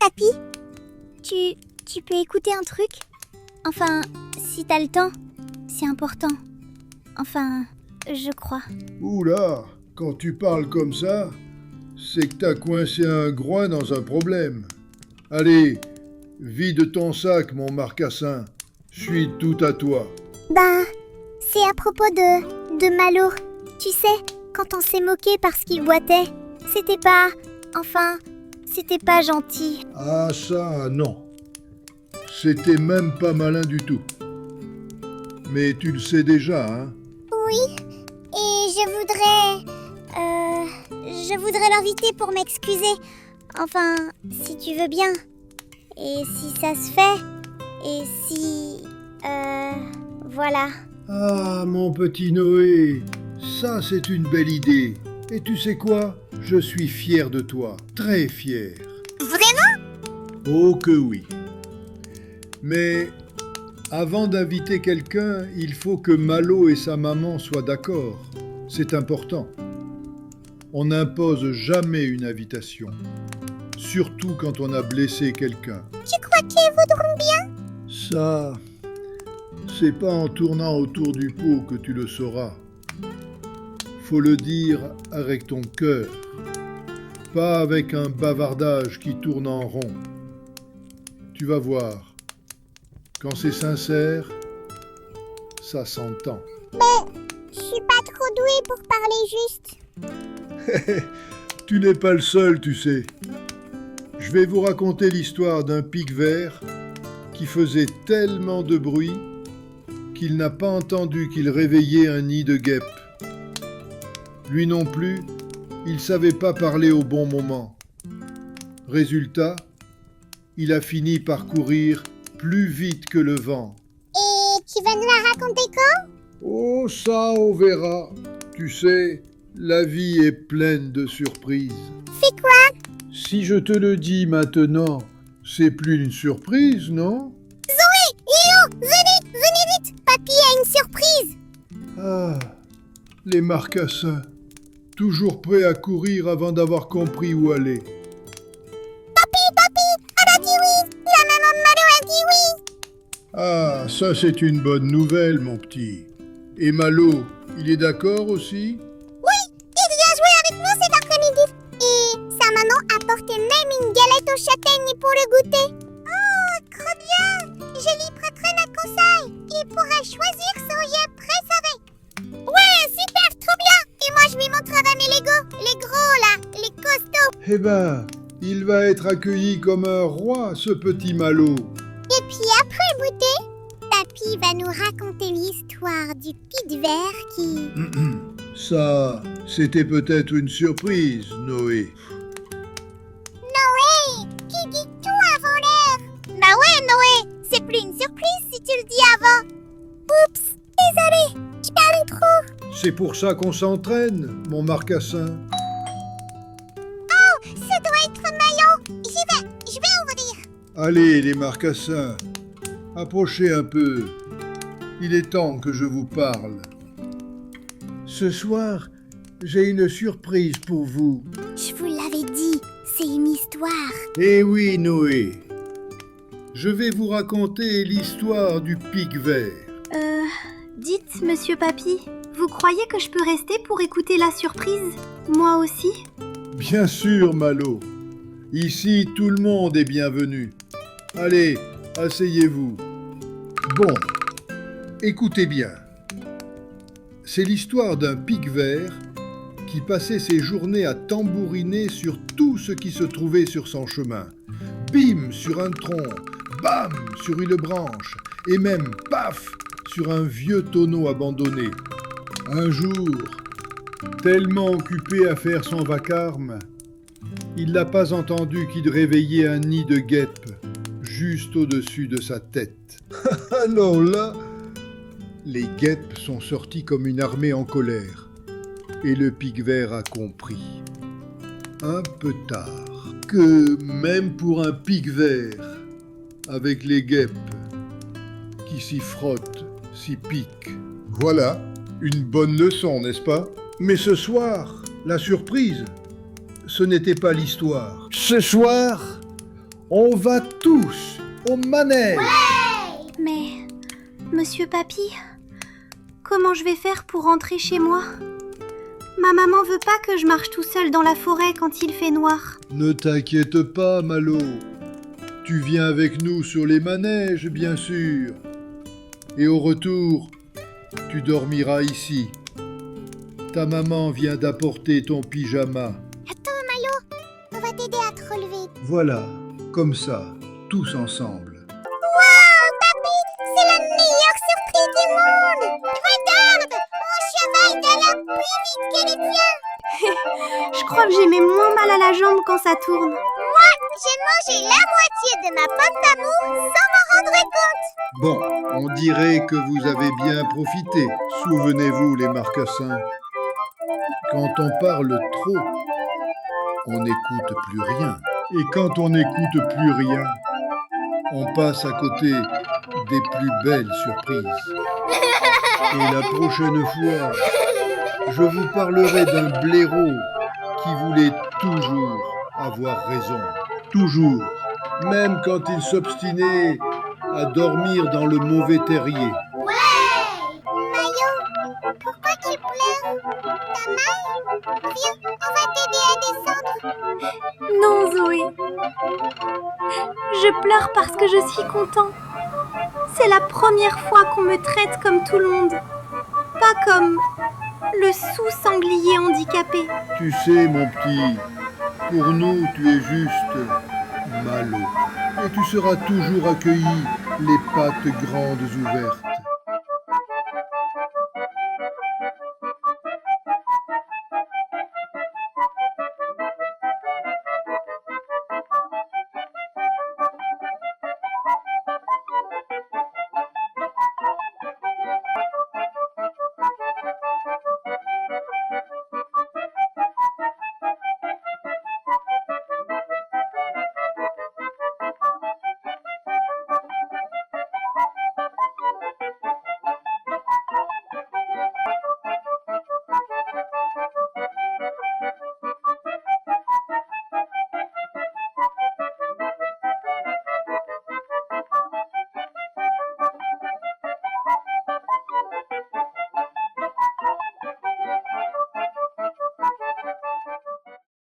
Papy, tu peux écouter un truc? Enfin, si t'as le temps, c'est important. Enfin, je crois. Oula, quand tu parles comme ça, c'est que t'as coincé un groin dans un problème. Allez, vide ton sac, mon marcassin. Je suis tout à toi. Bah, c'est à propos de Malo. Tu sais, quand on s'est moqué parce qu'il boitait, c'était pas gentil. Ah ça, non. C'était même pas malin du tout. Mais tu le sais déjà, hein? Oui, et je voudrais l'inviter pour m'excuser. Enfin, si tu veux bien. Et si ça se fait. Et si... voilà. Ah, mon petit Noé, ça c'est une belle idée. Et tu sais quoi? Je suis fier de toi, très fier. Vraiment? Oh que oui. Mais avant d'inviter quelqu'un, il faut que Malo et sa maman soient d'accord. C'est important. On n'impose jamais une invitation, surtout quand on a blessé quelqu'un. Tu crois qu'ils voudront bien? Ça, c'est pas en tournant autour du pot que tu le sauras. Faut le dire avec ton cœur, pas avec un bavardage qui tourne en rond. Tu vas voir, quand c'est sincère, ça s'entend. Mais je suis pas trop douée pour parler juste. Tu n'es pas le seul, tu sais. Je vais vous raconter l'histoire d'un pic-vert qui faisait tellement de bruit qu'il n'a pas entendu qu'il réveillait un nid de guêpes. Lui non plus, il savait pas parler au bon moment. Résultat, il a fini par courir plus vite que le vent. Et tu vas nous la raconter quand? Oh, ça, on verra. Tu sais, la vie est pleine de surprises. C'est quoi? Si je te le dis maintenant, c'est plus une surprise, non? Zoé, Léo, venez vite. Papy a une surprise. Ah, les marcassins, toujours prêts à courir avant d'avoir compris où aller. Papy, elle a dit oui. La maman de Malo a dit oui. Ah, ça c'est une bonne nouvelle, mon petit. Et Malo, il est d'accord aussi? Oui, il vient jouer avec nous cet après-midi. Et sa maman a porté même une galette aux châtaignes pour le goûter. Oh, trop bien. Je lui prêterai la conseil. Il pourra choisir son yeux préféré. Ouais, super, trop bien. Et moi, je lui montrerai mes Legos. Les gros, là, les costauds. Eh ben, il va être accueilli comme un roi, ce petit Malo. Et puis après le goûter, Papy va nous raconter l'histoire du pic-vert qui... Ça, c'était peut-être une surprise, Noé. Noé, qui dit tout avant l'heure. Bah ouais, Noé, c'est plus une surprise si tu le dis avant. Oups, désolé, je parlais trop. C'est pour ça qu'on s'entraîne, mon marcassin. Oh, ça doit être Maillot. Je vais ouvrir. Allez, les marcassins, approchez un peu. Il est temps que je vous parle. Ce soir, j'ai une surprise pour vous. Je vous l'avais dit, c'est une histoire. Eh oui, Noé. Je vais vous raconter l'histoire du pic-vert. Dites, monsieur Papy, vous croyez que je peux rester pour écouter la surprise? Moi aussi? Bien sûr, Malo. Ici, tout le monde est bienvenu. Allez, asseyez-vous. Bon, écoutez bien. C'est l'histoire d'un pic-vert qui passait ses journées à tambouriner sur tout ce qui se trouvait sur son chemin. Bim sur un tronc, bam sur une branche, et même paf sur un vieux tonneau abandonné. Un jour, tellement occupé à faire son vacarme, il n'a pas entendu qu'il réveillait un nid de guêpes juste au-dessus de sa tête. Alors là, les guêpes sont sorties comme une armée en colère. Et le pic-vert a compris, un peu tard, que même pour un pic-vert, avec les guêpes qui s'y frottent, s'y piquent. Voilà, Une bonne leçon, n'est-ce pas? Mais ce soir, la surprise, ce n'était pas l'histoire. Ce soir, on va tous au manège. Mais, Monsieur Papy, comment je vais faire pour rentrer chez moi? Ma maman veut pas que je marche tout seul dans la forêt quand il fait noir. Ne t'inquiète pas, Malo. Tu viens avec nous sur les manèges, bien sûr. Et au retour, tu dormiras ici. Ta maman vient d'apporter ton pyjama. Attends, Malo, on va t'aider à te relever. Voilà, comme ça, tous ensemble. Wow, papy, c'est la meilleure surprise du monde. Regarde, mon cheval galope plus vite que les tiens. Je crois que j'ai même moins mal à la jambe quand ça tourne. Moi, j'ai mangé la moitié de ma pomme d'amour sans m'en rendre compte. Bon, on dirait que vous avez bien profité. Souvenez-vous, les marcassins. Quand on parle trop, on n'écoute plus rien. Et quand on n'écoute plus rien, on passe à côté des plus belles surprises. Et la prochaine fois, je vous parlerai d'un blaireau qui voulait toujours avoir raison. Toujours. Même quand il s'obstinait à dormir dans le mauvais terrier. Mayo, pourquoi tu pleures? T'as mal? Viens, on va t'aider à descendre. Non, Zoé. Je pleure parce que je suis content. C'est la première fois qu'on me traite comme tout le monde. Pas comme le sous-sanglier handicapé. Tu sais, mon petit, pour nous, tu es juste Malo. Et tu seras toujours accueilli, les pattes grandes ouvertes.